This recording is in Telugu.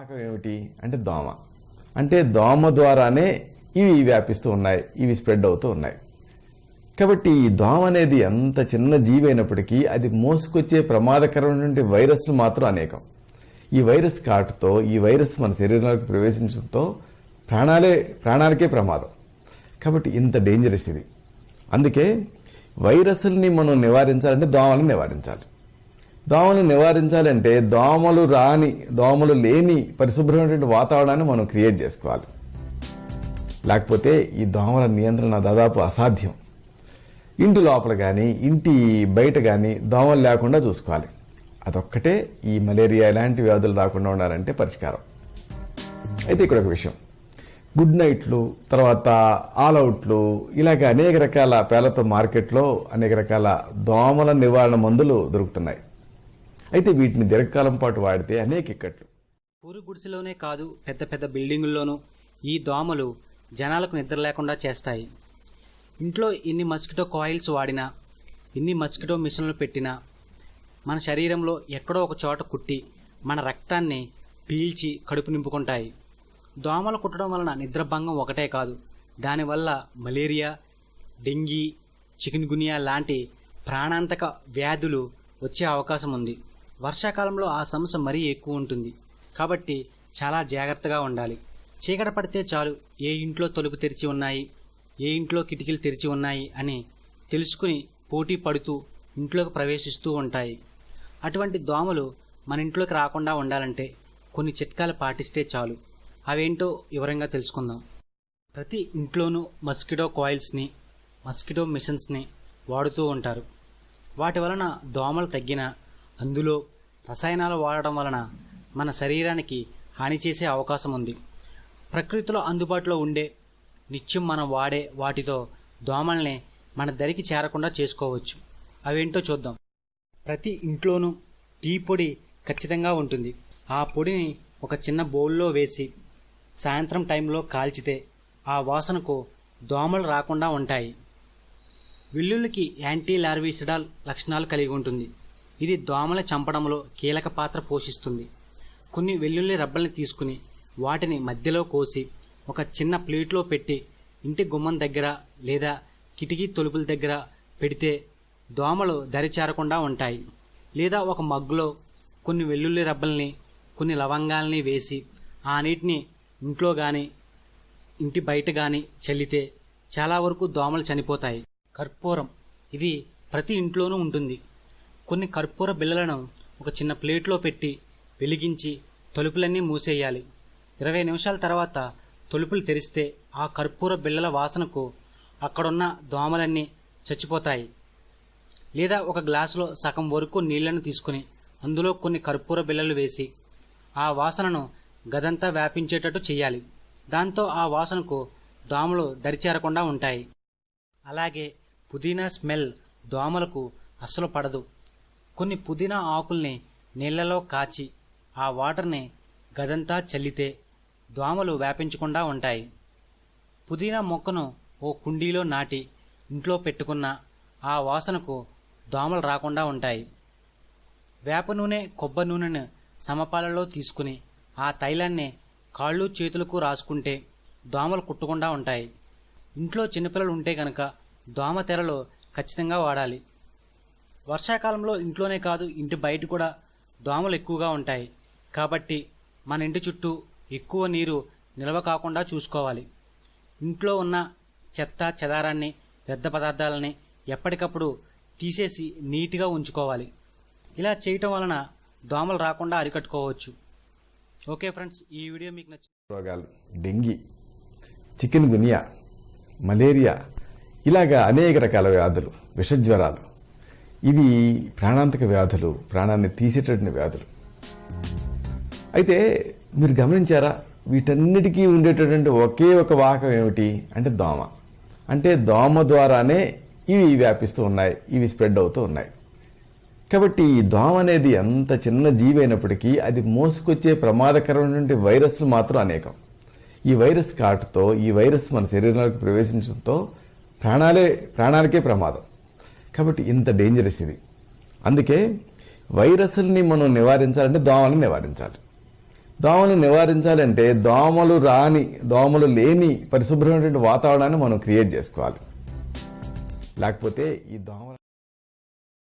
వాహకం ఏమిటి అంటే దోమ. అంటే దోమ ద్వారానే ఇవి వ్యాపిస్తూ ఉన్నాయి, ఇవి స్ప్రెడ్ అవుతూ ఉన్నాయి. కాబట్టి ఈ దోమ అనేది ఎంత చిన్న జీవి అయినప్పటికీ అది మోసుకొచ్చే ప్రమాదకరమైనటువంటి వైరస్లు మాత్రం అనేకం. ఈ వైరస్ కాటుతో ఈ వైరస్ మన శరీరంలోకి ప్రవేశించడంతో ప్రాణాలకే ప్రమాదం. కాబట్టి ఇంత డేంజరస్ ఇది. అందుకే వైరస్ని మనం నివారించాలంటే దోమలను నివారించాలి. దోమలు నివారించాలంటే దోమలు లేని పరిశుభ్రమైనటువంటి వాతావరణాన్ని మనం క్రియేట్ చేసుకోవాలి. లేకపోతే ఈ దోమల నియంత్రణ దాదాపు అసాధ్యం. ఇంటి లోపల కానీ ఇంటి బయట కానీ దోమలు లేకుండా చూసుకోవాలి. అదొక్కటే ఈ మలేరియా ఇలాంటి వ్యాధులు రాకుండా ఉండాలంటే పరిష్కారం. అయితే ఇక్కడ ఒక విషయం, గుడ్ నైట్లు, తర్వాత ఆల్ అవుట్లు, ఇలాగ అనేక రకాల పేర్లతో మార్కెట్లో అనేక రకాల దోమల నివారణ మందులు దొరుకుతున్నాయి. అయితే వీటిని దీర్ఘకాలం పాటు వాడితే అనేక ఇక్కట్లు. పూరి గుడిసెలోనే కాదు, పెద్ద పెద్ద బిల్డింగుల్లోనూ ఈ దోమలు జనాలకు నిద్ర లేకుండా చేస్తాయి. ఇంట్లో ఎన్ని మస్కిటో కాయిల్స్ వాడినా, ఎన్ని మస్కిటో మిషన్లు పెట్టినా మన శరీరంలో ఎక్కడో ఒక చోట కుట్టి మన రక్తాన్ని పీల్చి కడుపు నింపుకుంటాయి. దోమలు కుట్టడం వలన నిద్రభంగం ఒకటే కాదు, దానివల్ల మలేరియా, డెంగీ, చికెన్ గునియా లాంటి ప్రాణాంతక వ్యాధులు వచ్చే అవకాశం ఉంది. వర్షాకాలంలో ఆ సమస్య మరీ ఎక్కువ ఉంటుంది. కాబట్టి చాలా జాగ్రత్తగా ఉండాలి. చీకటి పడితే చాలు ఏ ఇంట్లో తలుపు తెరిచి ఉన్నాయి, ఏ ఇంట్లో కిటికీలు తెరిచి ఉన్నాయి అని తెలుసుకుని పోటీ పడుతూ ఇంట్లోకి ప్రవేశిస్తూ ఉంటాయి. అటువంటి దోమలు మన ఇంట్లోకి రాకుండా ఉండాలంటే కొన్ని చిట్కాలు పాటిస్తే చాలు. అవేంటో వివరంగా తెలుసుకుందాం. ప్రతి ఇంట్లోనూ మస్కిటో కాయిల్స్ని, మస్కిటో మిషన్స్ని వాడుతూ ఉంటారు. వాటి వలన దోమలు తగ్గినా అందులో రసాయనాలు వాడడం వలన మన శరీరానికి హాని చేసే అవకాశం ఉంది. ప్రకృతిలో అందుబాటులో ఉండే నిత్యం మనం వాడే వాటితో దోమల్ని మన దరికి చేరకుండా చేసుకోవచ్చు. అవేంటో చూద్దాం. ప్రతి ఇంట్లోనూ టీ పొడి ఖచ్చితంగా ఉంటుంది. ఆ పొడిని ఒక చిన్న బౌల్లో వేసి సాయంత్రం టైంలో కాల్చితే ఆ వాసనకు దోమలు రాకుండా ఉంటాయి. వెల్లుల్లికి యాంటీ లార్విసిడాల్ లక్షణాలు కలిగి ఉంటుంది. ఇది దోమల చంపడంలో కీలక పాత్ర పోషిస్తుంది. కొన్ని వెల్లుల్లి రబ్బల్ని తీసుకుని వాటిని మధ్యలో కోసి ఒక చిన్న ప్లేట్లో పెట్టి ఇంటి గుమ్మం దగ్గర లేదా కిటికీ తలుపుల దగ్గర పెడితే దోమలు దరిచేరకుండా ఉంటాయి. లేదా ఒక మగ్గులో కొన్ని వెల్లుల్లి రబ్బల్ని, కొన్ని లవంగాల్ని వేసి ఆ నీటిని ఇంట్లో కానీ ఇంటి బయట కానీ చల్లితే చాలా వరకు దోమలు చనిపోతాయి. కర్పూరం, ఇది ప్రతి ఇంట్లోనూ ఉంటుంది. కొన్ని కర్పూర బిళ్ళలను ఒక చిన్న ప్లేట్లో పెట్టి వెలిగించి తలుపులన్నీ మూసేయాలి. 20 నిమిషాల తర్వాత తలుపులు తెరిస్తే ఆ కర్పూర బిళ్ళల వాసనకు అక్కడున్న దోమలన్నీ చచ్చిపోతాయి. లేదా ఒక గ్లాసులో సగం వరకు నీళ్లను తీసుకుని అందులో కొన్ని కర్పూర బిళ్ళలు వేసి ఆ వాసనను గదంతా వ్యాపించేటట్టు చేయాలి. దాంతో ఆ వాసనకు దోమలు దరిచేరకుండా ఉంటాయి. అలాగే పుదీనా స్మెల్ దోమలకు అస్సలు పడదు. కొన్ని పుదీనా ఆకుల్ని నీళ్లలో కాచి ఆ వాటర్ని గదంతా చల్లితే దోమలు వ్యాపించకుండా ఉంటాయి. పుదీనా మొక్కను ఓ కుండీలో నాటి ఇంట్లో పెట్టుకున్న ఆ వాసనకు దోమలు రాకుండా ఉంటాయి. వేప నూనె, కొబ్బరి నూనెను సమపాలలో తీసుకుని ఆ తైలాన్ని కాళ్ళు చేతులకు రాసుకుంటే దోమలు కుట్టకుండా ఉంటాయి. ఇంట్లో చిన్నపిల్లలు ఉంటే కనుక దోమ తెరలు ఖచ్చితంగా వాడాలి. వర్షాకాలంలో ఇంట్లోనే కాదు, ఇంటి బయట కూడా దోమలు ఎక్కువగా ఉంటాయి. కాబట్టి మన ఇంటి చుట్టూ ఎక్కువ నీరు నిల్వ కాకుండా చూసుకోవాలి. ఇంట్లో ఉన్న చెత్త చెదారాన్ని, వ్యర్థ పదార్థాలని ఎప్పటికప్పుడు తీసేసి నీట్గా ఉంచుకోవాలి. ఇలా చేయటం వలన దోమలు రాకుండా అరికట్టుకోవచ్చు. ఓకే ఫ్రెండ్స్, ఈ వీడియో మీకు నచ్చింది. రోగాలు, డెంగీ, చికెన్ గునియా, మలేరియా, ఇలాగా అనేక రకాల వ్యాధులు, విషజ్వరాలు, ఇవి ప్రాణాంతక వ్యాధులు, ప్రాణాన్ని తీసేటటువంటి వ్యాధులు. అయితే మీరు గమనించారా, వీటన్నిటికీ ఉండేటటువంటి ఒకే ఒక వాహకం ఏమిటి అంటే దోమ. అంటే దోమ ద్వారానే ఇవి వ్యాపిస్తూ ఉన్నాయి, ఇవి స్ప్రెడ్ అవుతూ ఉన్నాయి. కాబట్టి ఈ దోమ అనేది ఎంత చిన్న జీవి అయినప్పటికీ అది మోసుకొచ్చే ప్రమాదకరమైనటువంటి వైరస్లు మాత్రం అనేకం. ఈ వైరస్ కాటుతో ఈ వైరస్ మన శరీరంలోకి ప్రవేశించడంతో ప్రాణాలకే ప్రమాదం. కాబట్టి ఇంత డేంజరస్ ఇది. అందుకే వైరస్ని మనం నివారించాలంటే దోమలను నివారించాలి. దోమలు నివారించాలంటే దోమలు లేని పరిశుభ్రమైనటువంటి వాతావరణాన్ని మనం క్రియేట్ చేసుకోవాలి. లేకపోతే ఈ దోమలు